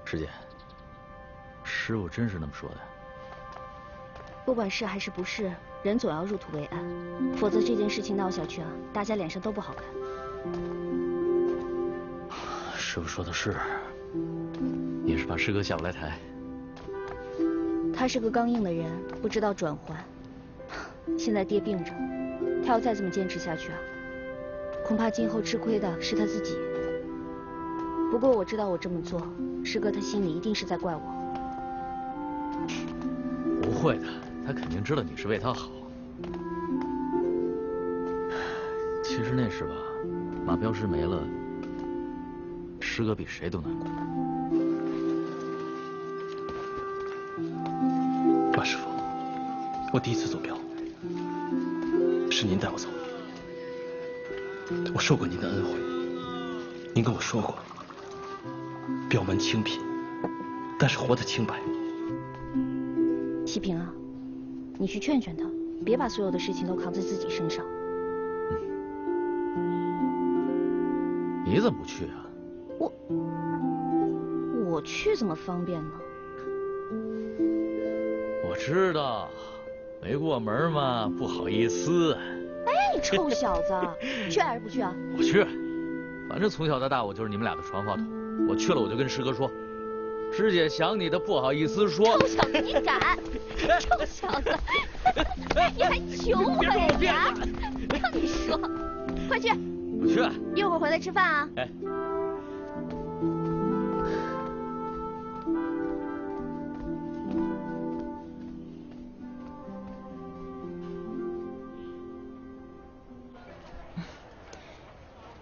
師姐，師傅真是那么说的？不管是还是不是，人总要入土为安，否则这件事情闹下去啊，大家脸上都不好看。师傅说的是，也是怕师哥下不来台。他是个刚硬的人，不知道转换。现在爹病着，他要再这么坚持下去啊，恐怕今后吃亏的是他自己。不过我知道我这麼做，師哥他心裡一定是在怪我。不會的，他肯定知道你是為他好。其實那時吧，馬鏢師沒了，師哥比誰都難過。馬師傅，我第一次做鏢，是您帶我走。我受過您的恩惠，您跟我說過，鏢門清貧，但是活得清白。啟平啊，你去勸勸他，別把所有的事情都扛在自己身上。你怎麼不去啊？我去怎麼方便呢？我知道，沒過門嘛，不好意思。哎，你臭小子，去還是不去啊？我去，反正從小到大我就是你們倆的傳話筒。我去了我就跟師哥說，師姐想你的不好意思說。臭小子，你敢！臭小子，你還求我呀？讓你說，快去！不去。一會兒回來吃飯啊。哎。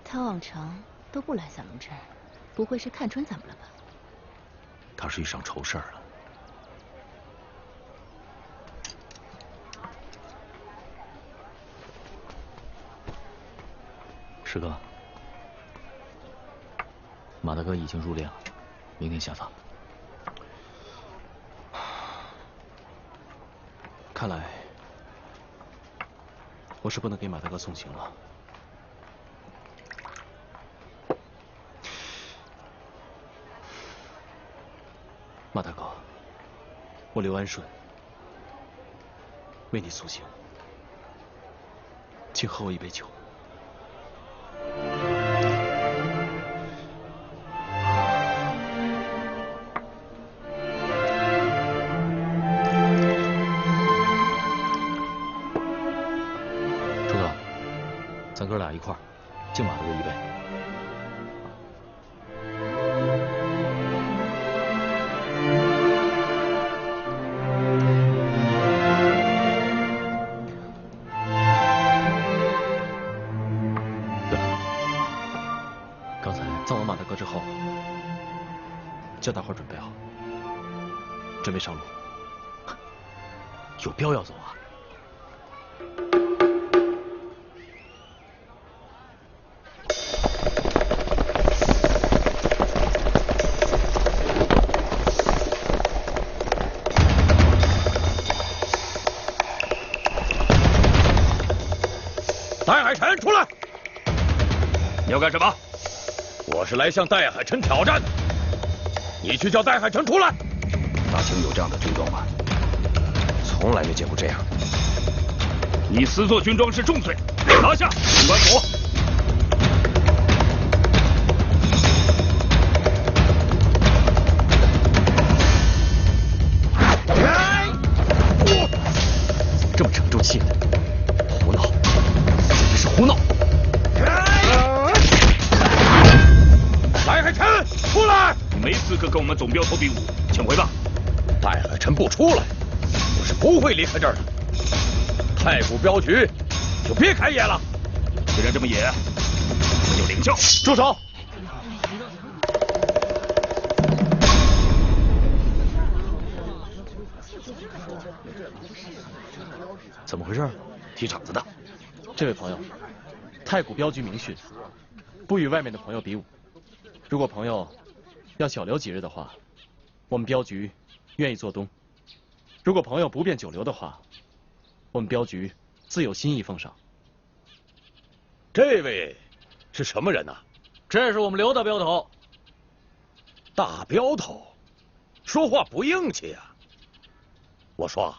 他往常都不來散龍這兒，不會是看穿咱們了吧？他是遇上愁事兒了。師哥，馬大哥已經入殮了，明天下葬。看來我是不能給馬大哥送行了。馬大哥，我劉安順為你送行，請喝我一杯酒。朱哥，咱哥倆一塊兒敬馬大哥一杯。叫大伙準備好，準備上路。有鏢要走啊！戴海辰，出来！你要幹什麼？我是來向戴海辰挑戰的。你去叫戴海辰出來！大清有這樣的軍裝嗎？從來沒見過這樣。你私作軍裝是重罪，拿下！官府。怎么這麼沉重氣呢？胡鬧，簡直是胡鬧！戴海辰，出來！沒資格跟我們總鏢頭比武，請回吧。戴海辰不出來，我是不會離開這兒的。太古鏢局就別開野了。既然這麼野，我就領教。住手！怎麼回事？踢場子的。這位朋友，太古鏢局明訓，不與外面的朋友比武。如果朋友要小留幾日的話，我們鏢局願意做東；如果朋友不便久留的話，我們鏢局自有心意奉上。這位是什麼人呢？這是我們劉大鏢頭。大鏢頭，說話不硬气呀。我说，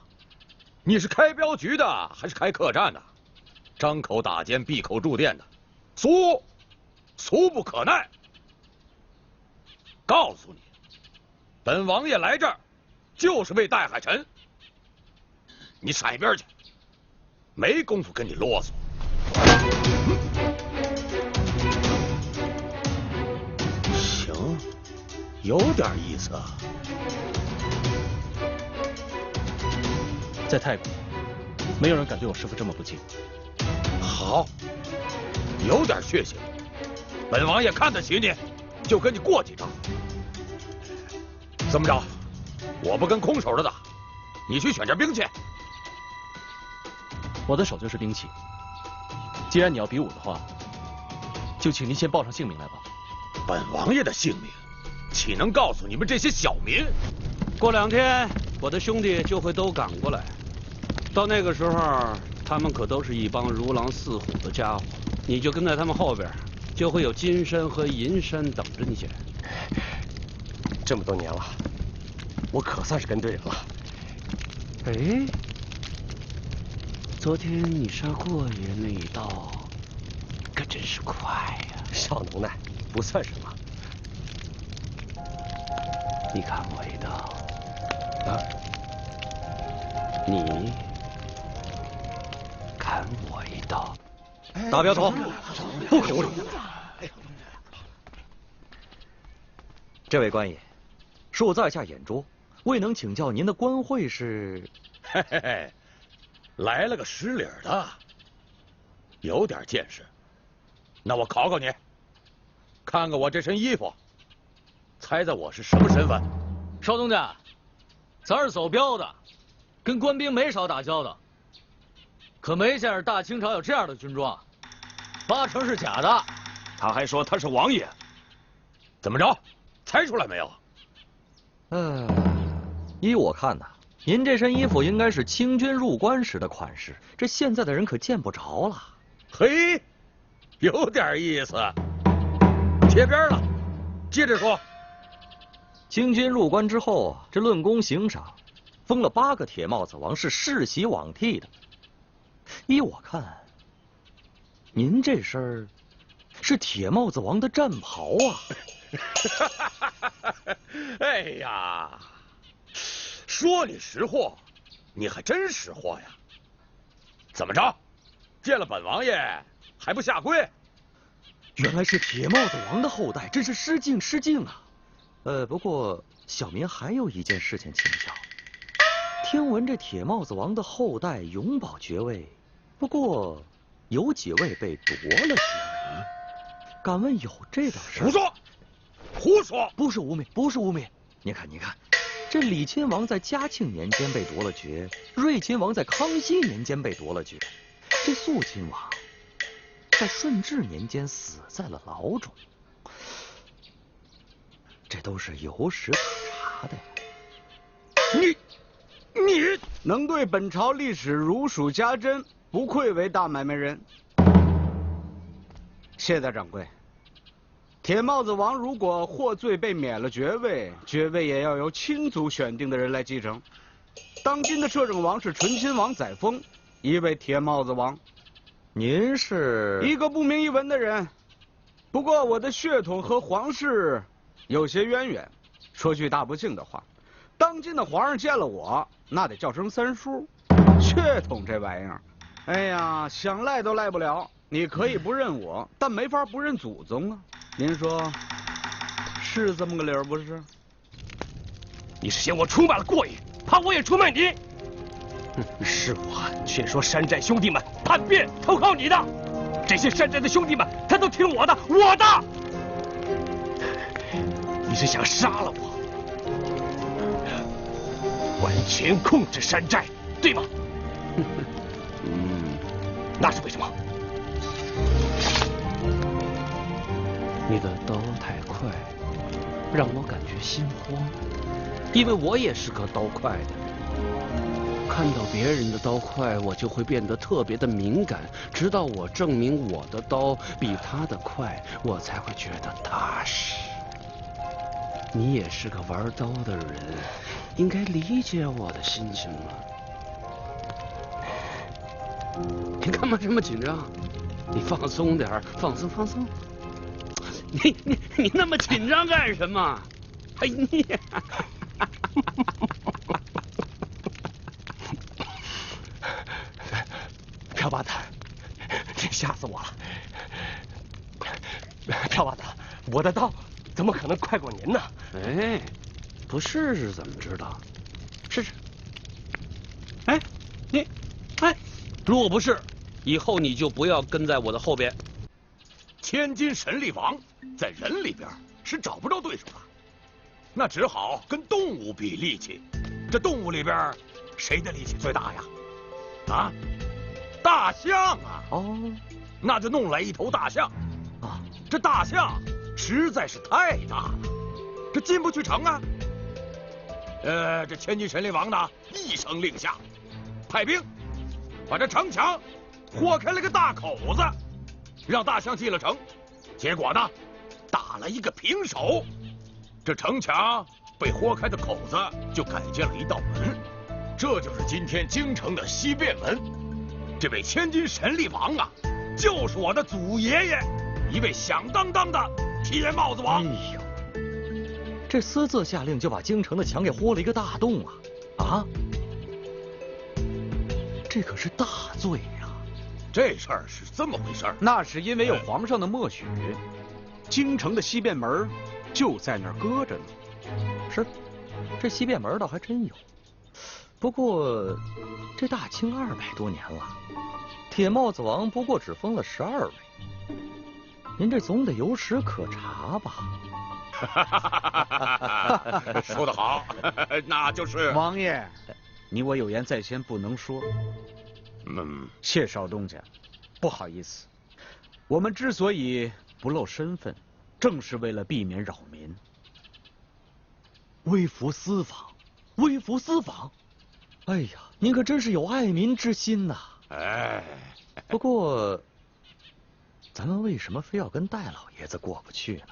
你是开镖局的还是開客棧的？張口打奸，闭口住店的，俗不可耐。告訴你，本王爺來這兒就是為戴海辰。你闪一邊去，沒工夫跟你囉嗦。行，有點意思啊。在泰國，没有人敢对我師父這麼不敬。好，有點血性，本王爺看得起你，就跟你過幾招。怎麼着？我不跟空手的打，你去選件兵器。我的手就是兵器。既然你要比武的話，就請您先報上姓名來吧。本王爺的姓名，豈能告訴你们這些小民？過2天，我的兄弟就會都趕過來。到那個時候，他們可都是一幫如狼似虎的家伙，你就跟在他們後邊，就會有金山和銀山等着你去。這麼多年了，我可算是跟對人了。哎，昨天你殺過爺那一刀，可真是快呀！少能耐，不算什麼。你砍我一刀，啊？你砍我一刀。大镖头，不可无礼。这位官爷，恕在下眼拙，未能请教您的官会是？嘿嘿嘿，来了個失禮的，有點見識。那我考考你，看看我這身衣服，猜猜我是什麼身份？少東家，咱是走镖的，跟官兵沒少打交道，可沒見着大清朝有這樣的軍裝，8成是假的。他還說他是王爺，怎麼着？猜出來沒有？依我看吶，您這身衣服應該是清軍入關時的款式，這現在的人可見不着了。嘿，有點意思。切邊了，接着說。清軍入關之後啊，這論功行賞，封了8個鐵帽子王，是世襲罔替的。依我看，您這身是鐵帽子王的戰袍啊。哎呀，說你識貨，你還真識貨呀！怎麼着，見了本王爺還不下跪？原來是鐵帽子王的後代，真是失敬失敬啊！不過小民還有一件事情請教。聽聞這鐵帽子王的後代永保爵位，不過有幾位被奪了爵位，敢問有這等事？胡說！胡說！不是污蔑，不是污蔑。你看，這李親王在嘉慶年間被奪了爵，睿親王在康熙年間被奪了爵，這肅親王在順治年間死在了牢中，這都是有史可查的。你能對本朝歷史如數家珍，不愧為大買賣人。謝大掌櫃。鐵帽子王如果獲罪被免了爵位，爵位也要由親族選定的人來繼承。當今的攝政王是醇親王載灃，一位鐵帽子王。您是一個不明一文的人，不過我的血統和皇室有些淵源。說句大不敬的話，當今的皇上見了我，那得叫聲三叔。血統這玩意兒，哎呀，想賴都賴不了。你可以不認我，但沒法不認祖宗啊。您說是這麼個理兒不是？你是嫌我出賣了過癮，怕我也出賣你？是我勸說山寨兄弟們叛變投靠你的，這些山寨的兄弟們他都聽我的，你是想殺了我，完全控制山寨，對嗎？那是為什麼？你的刀太快，讓我感覺心慌，因為我也是個刀快的。看到別人的刀快，我就會變得特別的敏感，直到我證明我的刀比他的快，我才會覺得踏實。你也是个玩刀的人，应该理解我的心情了。你干嘛这么紧张？你放鬆點，放鬆放鬆。你那麼緊張幹什麼？哎你！朴八大，你嚇死我了！朴八大，我的刀怎麼可能快過您呢？哎，不試試怎麼知道？試試。哎，你，哎，若不是，以後你就不要跟在我的後邊。千金神力王在人裡邊是找不着對手的，那只好跟動物比力氣。這動物裡邊誰的力氣最大呀？啊，大象啊！哦，那就弄來一頭大象。啊，這大象實在是太大了，這進不去城啊。這千金神力王呢，一聲令下，派兵把這城牆豁開了個大口子，讓大象進了城。結果呢，打了一個平手，這城牆被豁開的口子就改建了一道門，這就是今天京城的西便門。這位千金神力王啊，就是我的祖爺爺，一位響當當的鐵帽子王。哎呦，這私自下令就把京城的牆給豁了一個大洞啊！啊，這可是大罪呀！這事兒是這麼回事兒，那是因為有皇上的默許，京城的西便門就在那兒擱着呢。是，這西便門倒還真有。不過這大清200多年了，鐵帽子王不過只封了12位，您這總得有史可查吧？說得好，那就是王爺，你我有言在先，不能說。謝少東家，不好意思，我們之所以不露身份，正是為了避免擾民。微服私訪，微服私訪。哎呀，您可真是有愛民之心吶！哎，不過，咱們為什麼非要跟戴老爺子過不去呢？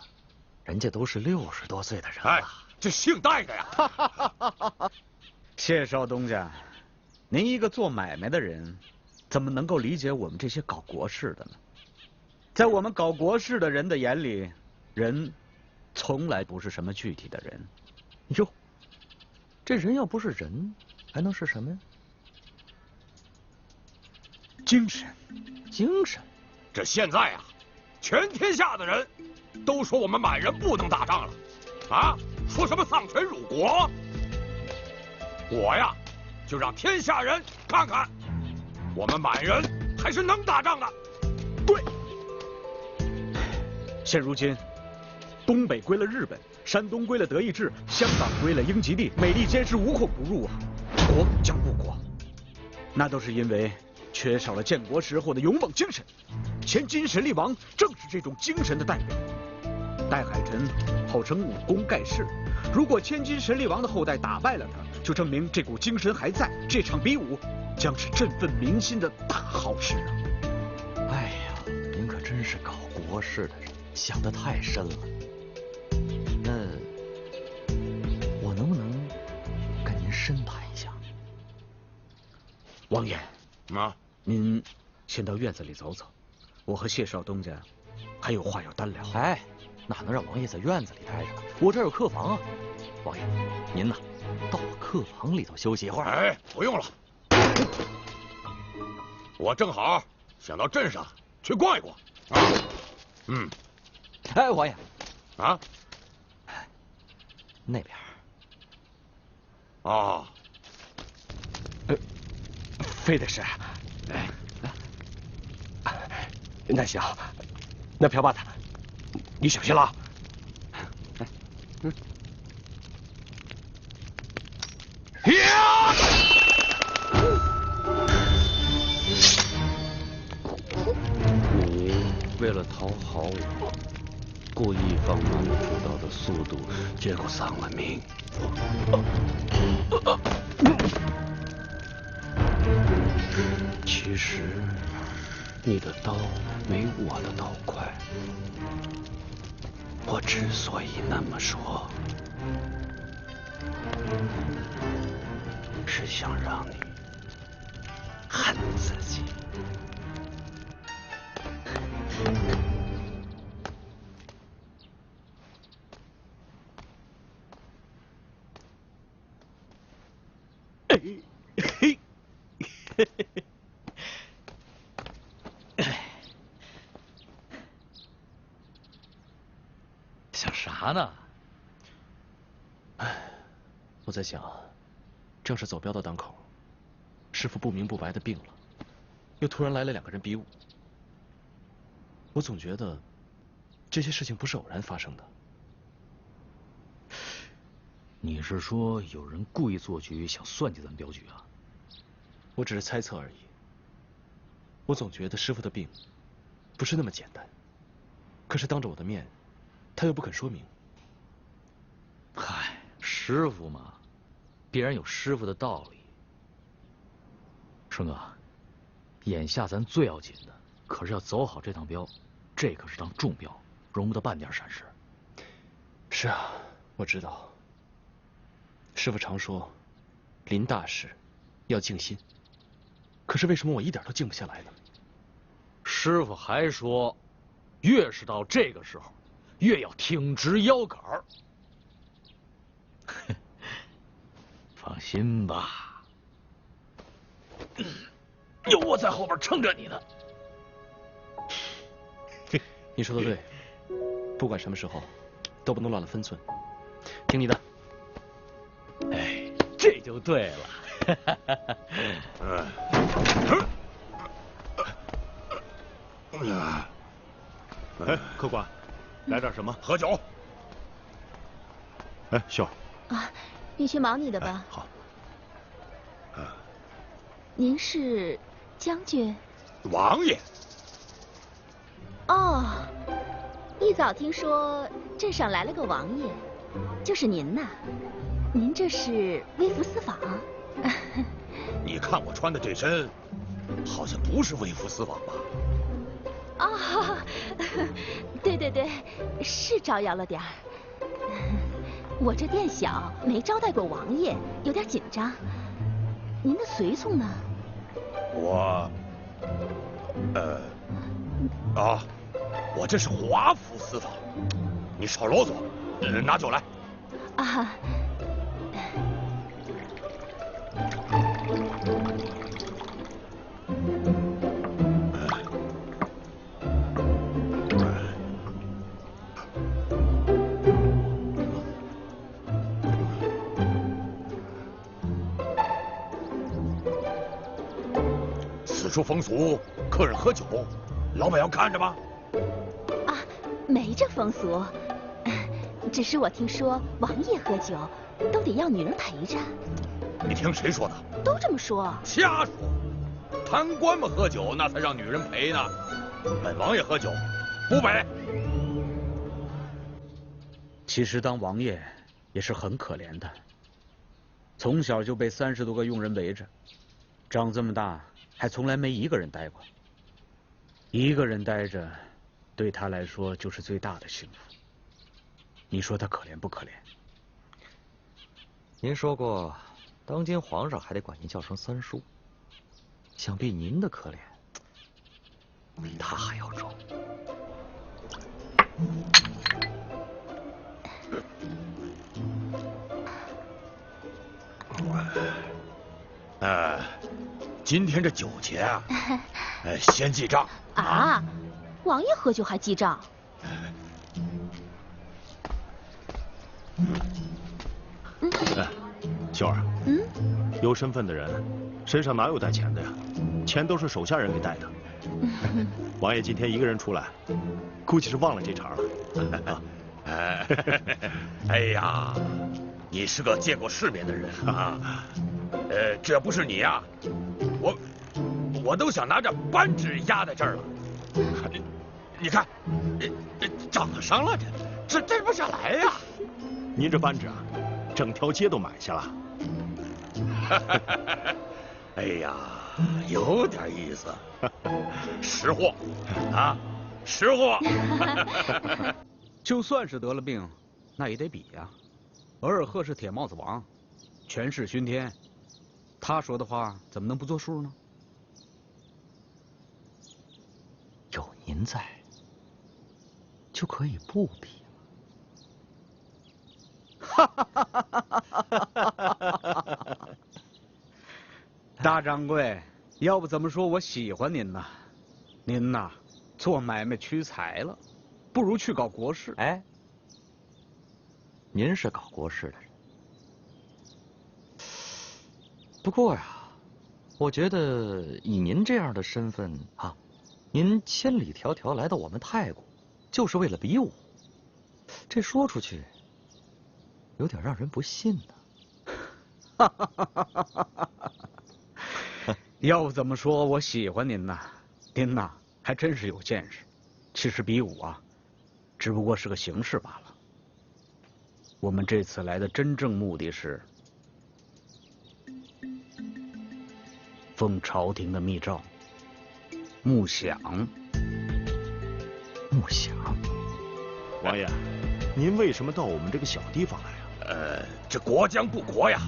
人家都是60多歲的人了。哎，這姓戴的呀！謝少東家，您一個做買賣的人，怎麼能夠理解我們這些搞國事的呢？在我們搞國事的人的眼裡，人從來不是什麼具體的人。喲，這人要不是人，還能是什麼呀？精神，精神。這現在啊，全天下的人都說我們滿人不能打仗了，啊，說什麼喪權辱國。我呀，就讓天下人看看，我們滿人還是能打仗的。對，現如今，東北歸了日本，山東歸了德意志，香港歸了英吉利，美利堅是無孔不入啊，國將不國，那都是因為缺少了建國時候的勇猛精神。千金神力王正是這種精神的代表。戴海辰號稱武功蓋世，如果千金神力王的後代打敗了他，就證明這股精神還在，這場比武將是振奮民心的大好事啊！哎呀，您可真是搞國事的人，想得太深了。那我能不能跟您深談一下？王爺，啊，您先到院子裡走走，我和謝少東家還有話要單聊。哎，哪能讓王爺在院子裡待着？我這兒有客房啊。王爺，您呢，到我客房裡頭休息一會兒。哎，不用了，我正好想到鎮上去逛一逛。啊，哎，王爺，啊，那邊。啊，非得是。那行，那朴八大，你小心了。你為了討好我，故意放慢了出刀的速度，結果喪了命。其實你的刀沒我的刀快。我之所以那麼說，是想让你恨自己。想啥呢？我在想，正是走镖的当口，师傅不明不白的病了，又突然来了2个人比武，我总觉得这些事情不是偶然发生的。你是说有人故意做局，想算计咱镖局啊？我只是猜测而已。我总觉得师傅的病不是那么简单，可是当着我的面，他又不肯说明。嗨，師傅嘛，必然有師傅的道理。生哥，眼下咱最要緊的可是要走好这趟镖，这可是趟重镖，容不得半点闪失。是啊，我知道。師傅常說，臨大事要靜心，可是為什麼我一點都靜不下來呢？師傅還說，越是到這個時候，越要挺直腰桿兒。放心吧，有我在後邊撐着你呢。你說的對，不管什麼時候，都不能亂了分寸。聽你的。哎，這就對了。哎，客官，來點什麼？喝酒。哎，秀兒。啊，你去忙你的吧。好。您是将軍？王爺。哦，一早聽說鎮上來了個王爺，就是您吶。您這是微服私訪？你看我穿的這身，好像不是微服私訪吧？哦，對對對，是招搖了點兒。我這店小，沒招待過王爺，有點緊張。您的隨從呢？我，我這是華服私訪。你少囉嗦，拿酒來。啊。此處風俗，客人喝酒，老闆要看着嗎？啊，沒這風俗，只是我聽說王爺喝酒都得要女人陪着。你聽誰說的？都這麼說。瞎說！貪官們喝酒，那才讓女人陪呢。本王爺喝酒，不陪。其實當王爺也是很可憐的，從小就被30多個傭人圍着，長這麼大還從來沒一個人待過。一個人待着，對他來說就是最大的幸福。你說他可憐不可憐？您說過，當今皇上還得管您叫聲三叔，想必您的可憐比他還要重。今天這酒錢啊，先記賬啊！王爺喝酒還記賬？秀兒，有身份的人身上哪有帶錢的呀？錢都是手下人給帶的。王爺今天一個人出來，估計是忘了這茬了。哎呀，你是個見過世面的人啊！這不是你呀，我都想拿着扳指壓在這兒了。你看，長上了，這摘不下來呀。您這扳指啊，整條街都買下了。哎呀，有點意思，識貨啊，識貨。就算是得了病，那也得比呀。额爾赫是鐵帽子王，權勢熏天，他說的話怎麼能不作數呢？有您在，就可以不比了。大掌柜，要不怎麼說我喜歡您呢？您呐，做買賣屈才了，不如去搞国事。哎，您是搞国事的人，不过呀，我觉得以您这样的身份啊，您千里迢迢来到我们太谷，就是为了比武，这说出去有點讓人不信呢。要不怎麼說我喜歡您呢？您呐，還真是有見識。其實比武啊，只不過是個形式罷了。我們這次來的真正目的是奉朝廷的密詔，木餉。木餉，王爺，您為什麼到我們這個小地方來呀？這國將不國呀，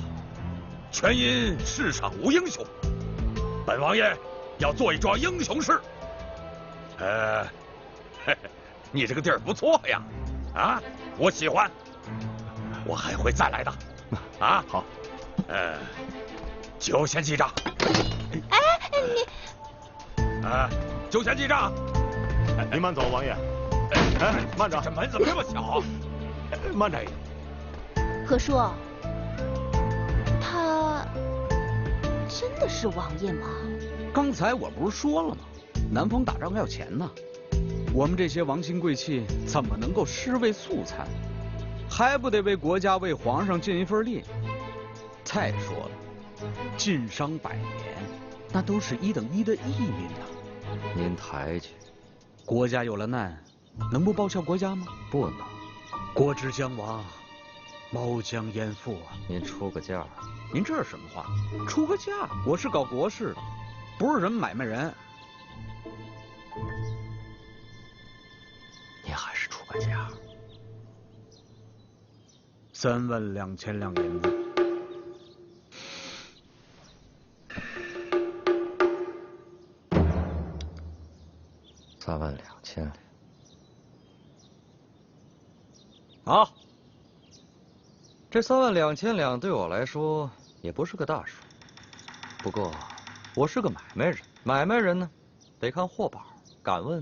全因世上無英雄。本王爺要做一樁英雄事。你這個地兒不錯呀，啊，我喜歡，我還會再來的。啊，好。就先記賬。哎，你。就先記賬。您慢走，王爺。哎，慢着，這門怎麼這麼小？慢着。何叔，他真的是王爺嗎？剛才我不是說了嗎？南方打仗要錢呢，我們這些王親貴戚怎麼能夠尸位素餐？還不得為國家、為皇上盡一份力？再說了，晉商百年，那都是一等一的義民吶。您抬舉，國家有了難，能不報效國家嗎？不能。國之將亡，毛將焉附啊！您出個價。您這是什麼話？出個價？我是搞國事的，不是什麼買賣人。您還是出個價。32000兩銀子。32000兩。好。这32000兩對我來說也不是個大數，不過我是個買賣人，買賣人呢得看貨寶。敢問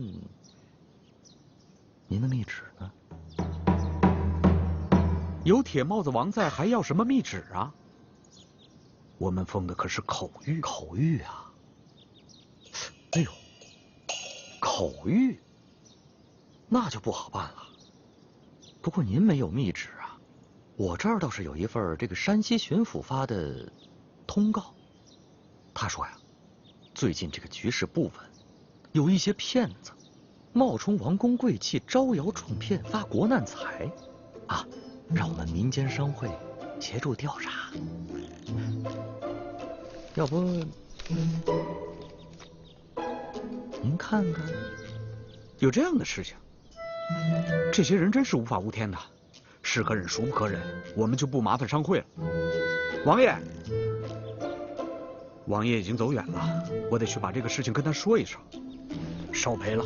您的密旨呢？有鐵帽子王在，還要什麼密旨啊？我們封的可是口諭。口諭啊！哎呦，口諭，那就不好辦了。不過您沒有密旨啊。我這兒倒是有一份這個山西巡撫發的通告，他說呀，最近這個局勢不穩，有一些騙子冒充王公貴戚招搖撞騙發國難財，啊，讓我們民間商會協助調查。要不您看看，有這樣的事情？這些人真是無法無天的。是可忍，孰不可忍？我們就不麻煩商會了。王爺，王爺已經走遠了，我得去把這個事情跟他說一聲。少賠了。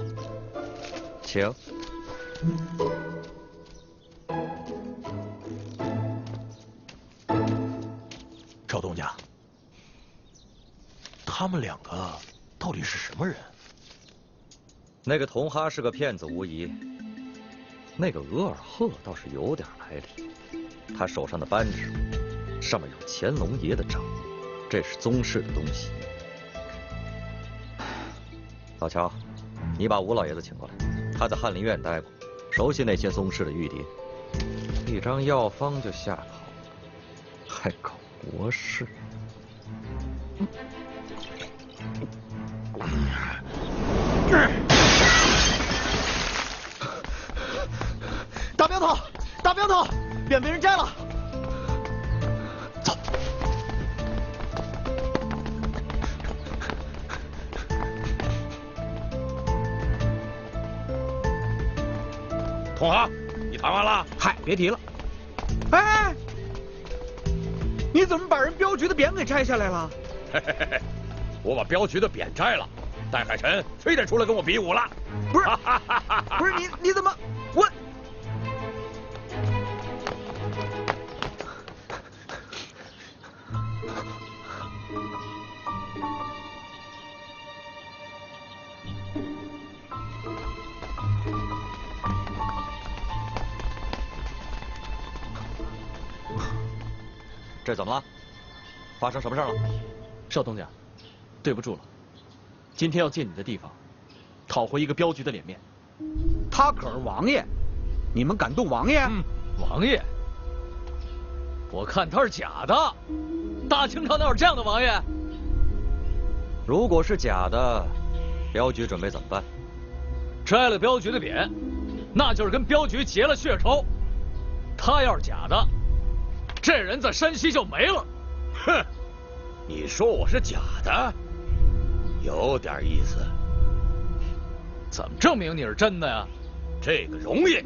請。趙東家，他們兩個到底是什麼人？那個同哈是個騙子無疑。那個額爾赫倒是有點來歷，他手上的扳指上面有乾隆爺的章，這是宗室的東西。老喬，你把吳老爺子請過來，他在翰林院待過，熟悉那些宗室的玉牒。一張藥方就下口，還搞國事。大镖头，大镖头，匾被人摘了。走。同行，你谈完了？嗨，別提了。哎，你怎么把人镖局的匾给摘下来了？嘿嘿嘿，我把镖局的匾摘了，戴海辰非得出来跟我比武了。不是，不是你怎么我？这怎么了？发生什么事了？少东家，对不住了，今天要进你的地方，讨回一个镖局的脸面。他可是王爷，你们敢动王爺？王爺，我看他是假的。大清朝哪有這樣的王爺？如果是假的，镖局準備怎麼辦？摘了镖局的匾，那就是跟镖局結了血仇。他要是假的，這人在山西就沒了。哼，你說我是假的，有點意思。怎麼證明你是真的呀？這個容易。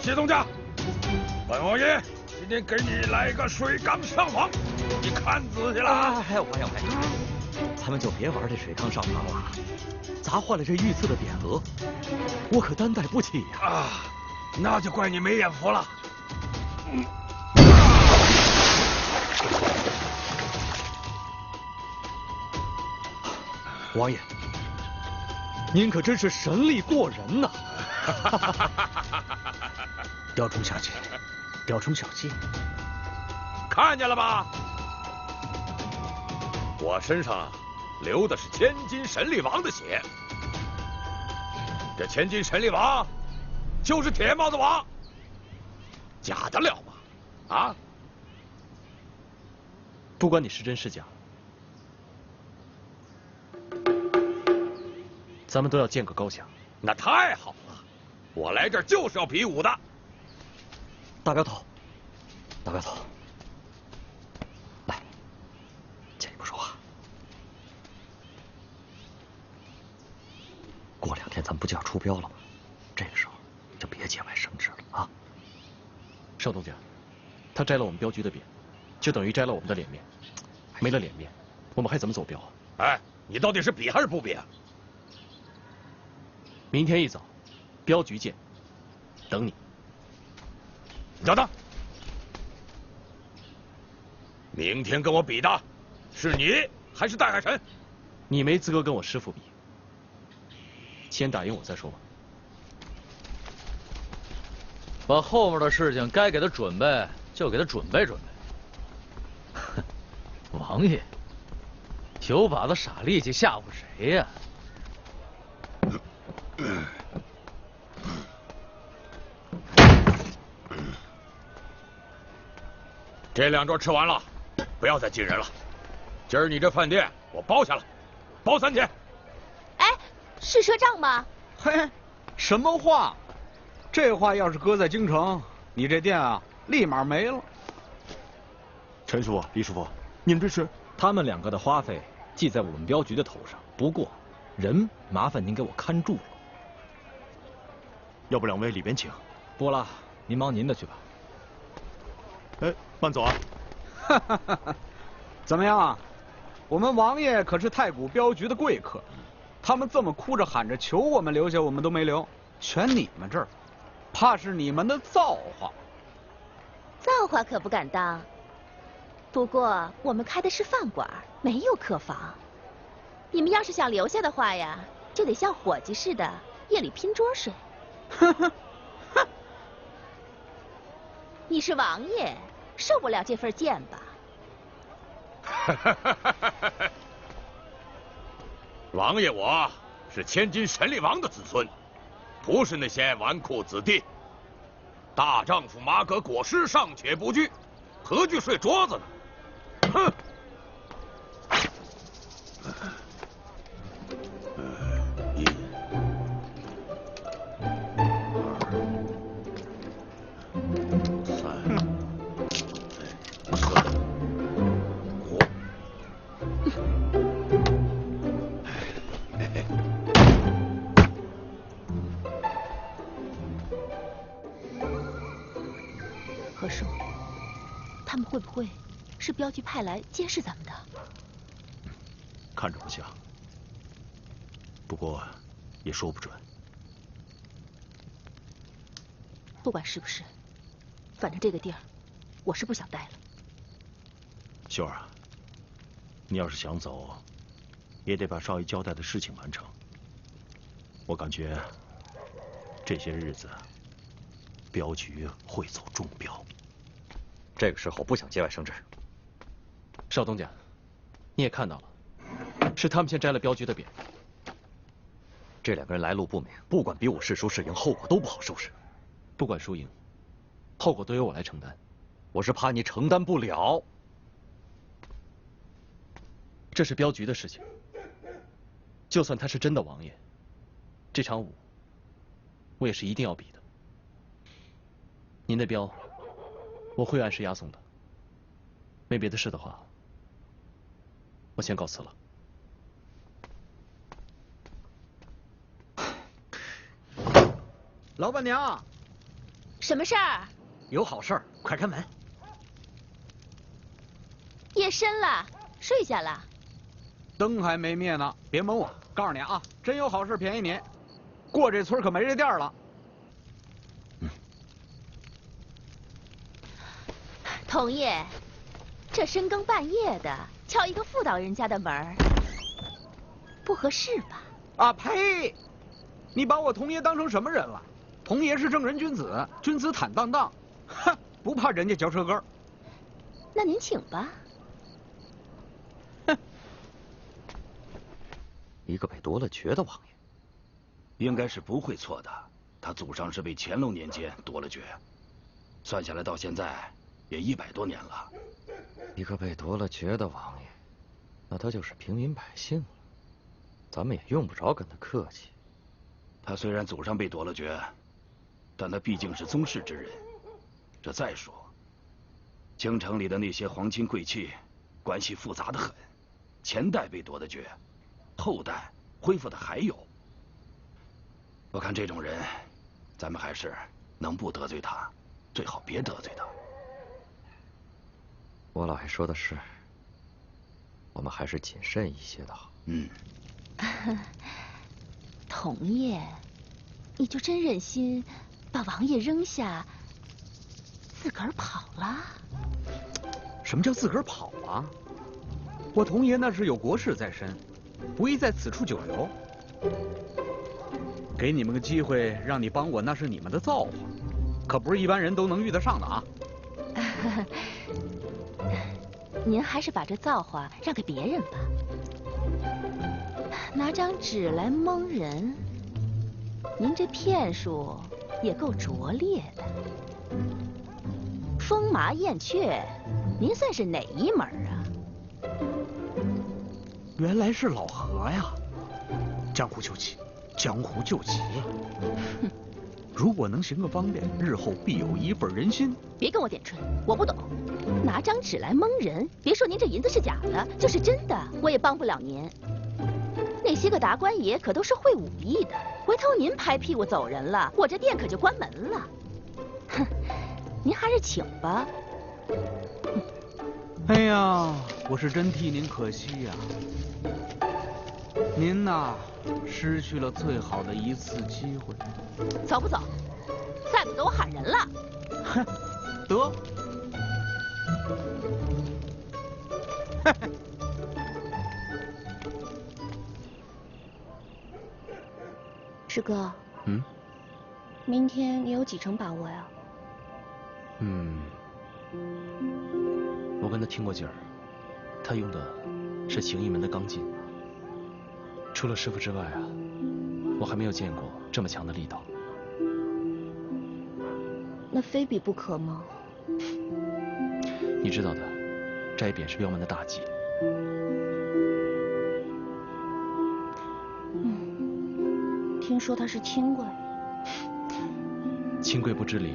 谢东家，本王爺今天給你來個水缸上房，你看仔細了。哎，王爺，咱們就別玩這水缸上房了，砸壞了這御賜的匾額，我可擔待不起呀。啊，那就怪你沒眼福了。王爺，您可真是神力過人吶！雕蟲小技，雕蟲小技，看見了吧？我身上流的是千金神力王的血，這千金神力王就是鐵帽子王，假得了嗎？啊？不管你是真是假，咱們都要見個高下。那太好了，我來這兒就是要比武的。大镖頭，大镖頭，來，借一步說話。過2天咱們不就要出鏢了嗎？這個時候就別節外生枝了啊！少東家，他摘了我們鏢局的匾，就等於摘了我們的臉面。沒了臉面，我們還怎麼走鏢啊？哎，你到底是比還是不比啊？明天一早，鏢局見，等你。等等，明天跟我比的是你還是戴海辰？你沒資格跟我師父比，先打贏我再說吧。把後面的事情該給他準備就給他準備準備。王爺，有把子傻力氣嚇唬誰呀？這2桌吃完了，不要再進人了。今兒你這飯店我包下了，包3天。哎，是賒賬嗎？嘿，什麼話？這話要是擱在京城，你這店啊，立馬沒了。陳師傅、李師傅，你們這是？他們2個的花費記在我們鏢局的頭上，不過人麻煩您給我看住了。要不2位裡邊請。不了，您忙您的去吧。哎，慢走啊！怎麼樣啊？我們王爺可是太谷鏢局的貴客，他們這麼哭着喊着求我們留下，我們都沒留，選你們這兒，怕是你們的造化。造化可不敢當，不過我們開的是飯館，沒有客房。你們要是想留下的話呀，就得像夥計似的，夜裡拼桌睡。你是王爺，受不了這份賤吧？王爺我是千金神力王的子孫，不是那些紈絝子弟。大丈夫馬革裹屍尚且不懼，何懼睡桌子呢？哼！一是镖局派来监视咱们的。看着不像，不过也说不准。不管是不是，反正这个地儿，我是不想待了。秀儿啊，你要是想走，也得把少爷交代的事情完成。我感觉这些日子，镖局会走中标。这个时候不想节外生枝。少东家，你也看到了，是他们先摘了镖局的匾。这两个人来路不明，不管比我是输是赢，后果都不好收拾。不管输赢，后果都由我来承担。我是怕你承担不了。这是镖局的事情，就算他是真的王爷，这场武，我也是一定要比的。您的镖，我会按时押送的。没别的事的话，我先告辞了。老板娘，什么事儿？有好事儿，快开门。夜深了，睡下了。灯还没灭呢，别蒙我。告訴你啊，真有好事便宜你，過這村可沒這店了。童爺，這深更半夜的敲一個婦道人家的門，不合適吧？啊呸！你把我童爺當成什麼人了？童爺是正人君子，君子坦蕩蕩，哼，不怕人家嚼舌根。那您請吧。一個被奪了爵的王爺，應該是不會錯的。他祖上是被乾隆年間奪了爵，算下來到現在也100多年了。一個被奪了爵的王爺，那他就是平民百姓了。咱們也用不着跟他客氣。他雖然祖上被奪了爵，但他畢竟是宗室之人。這再說，京城裡的那些皇親貴戚，關係複雜得很。前代被奪的爵，後代恢復的還有。我看這種人，咱們還是能不得罪他，最好別得罪他。我老爺說的是，我們還是謹慎一些的好。童爺，你就真忍心把王爺扔下，自個兒跑了？什麼叫自個兒跑啊？我童爺那是有國事在身，不宜在此處久留。給你們個機會讓你幫我，那是你們的造化，可不是一般人都能遇得上的啊。您還是把這造化讓給別人吧。拿張紙來蒙人，您這騙術也夠拙劣的。風麻燕雀，您算是哪一門啊？原來是老何呀！江湖救急，江湖救急。如果能行個方便，日後必有一份人心。別跟我點春，我不懂。拿張紙來蒙人，別說您這銀子是假的，就是真的，我也幫不了您。那些個達官爺可都是會武藝的，回頭您拍屁股走人了，我這店可就關門了。哼，您還是請吧。哎呀，我是真替您可惜呀。您吶，失去了最好的一次機會。走不走？再不走我喊人了。哼，得。師哥，明天你有幾成把握呀？我跟他聽過勁兒，他用的是形意門的剛勁。除了師傅之外啊，我還沒有見過這麼強的力道。那非比不可嗎？你知道的，摘匾是鏢門的大忌。聽說他是清貴，清貴不知禮，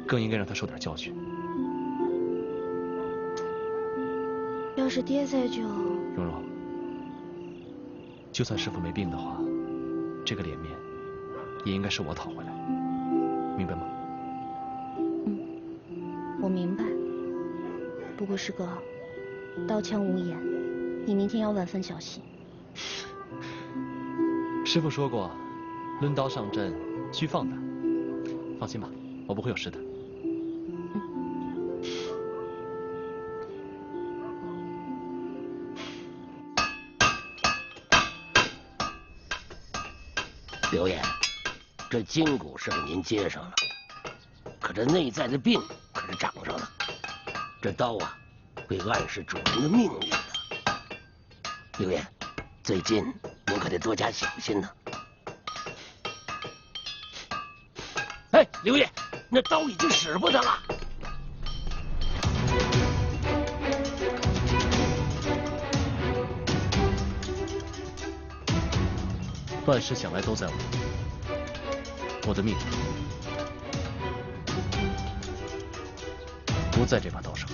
更應該讓他受點教訓。要是爹在就……蓉蓉，就算師傅沒病的話，這個臉面也應該是我討回來，明白嗎？我明白。不過師哥，刀槍无眼，你明天要万分小心。師父說過，掄刀上陣需放膽。放心吧，我不會有事的。刘焱，这筋骨是给您接上了，可这内在的病可是长上了。这刀啊，会暗示主人的命运的。刘焱，最近您可得多加小心呢。哎，刘焱，那刀已经使不得了。万事想来都在我的命不在这把刀上。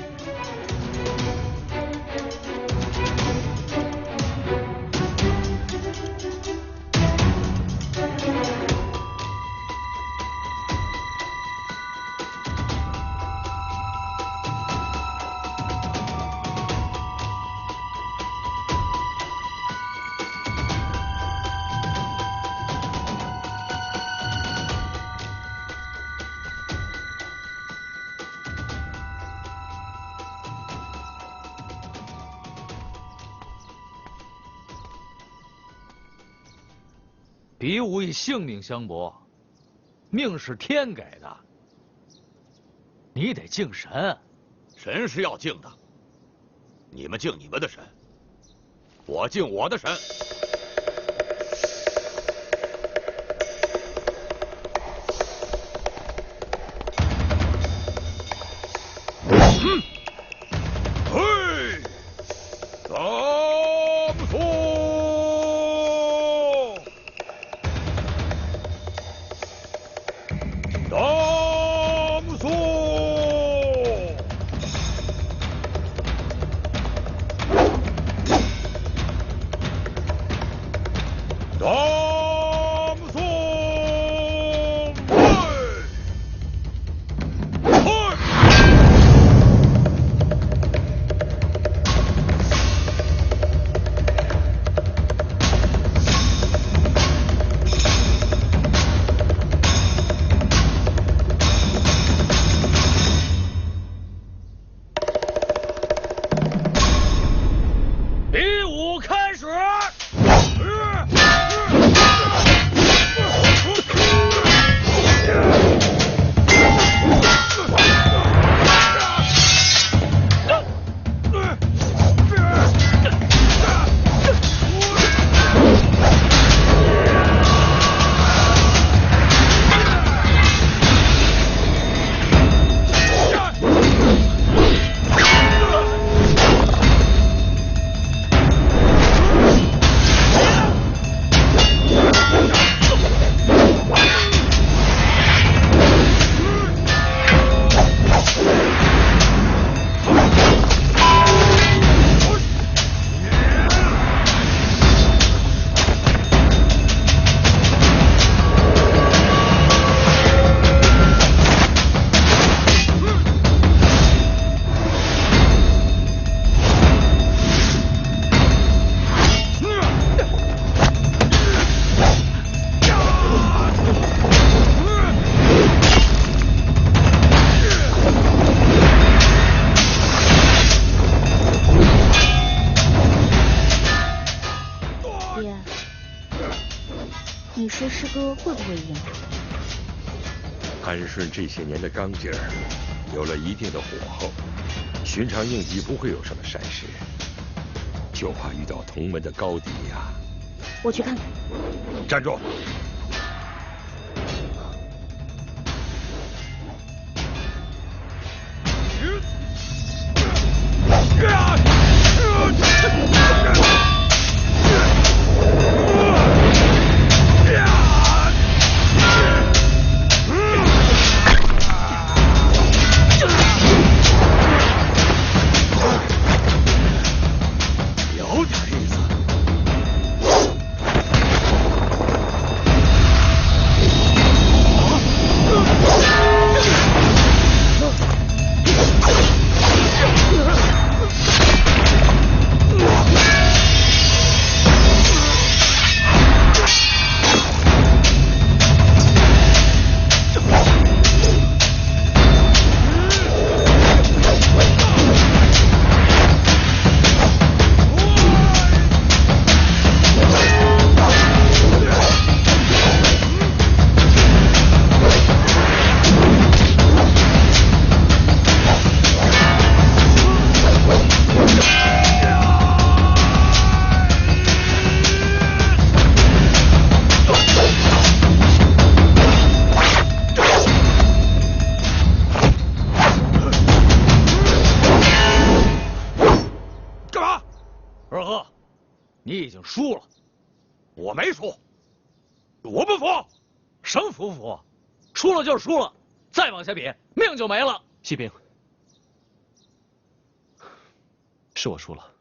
比武以性命相搏，命是天给的，你得敬神。神是要敬的，你们敬你们的神，我敬我的神。你说师哥会不会赢？安顺这些年的刚劲儿，有了一定的火候，寻常应急不会有什么闪失，就怕遇到同门的高敌呀。我去看看。站住！有点意思。你已经輸了。我没输，我不服。什么服不服？输了就是输了，再往下比，命就没了。锡兵，是我输了。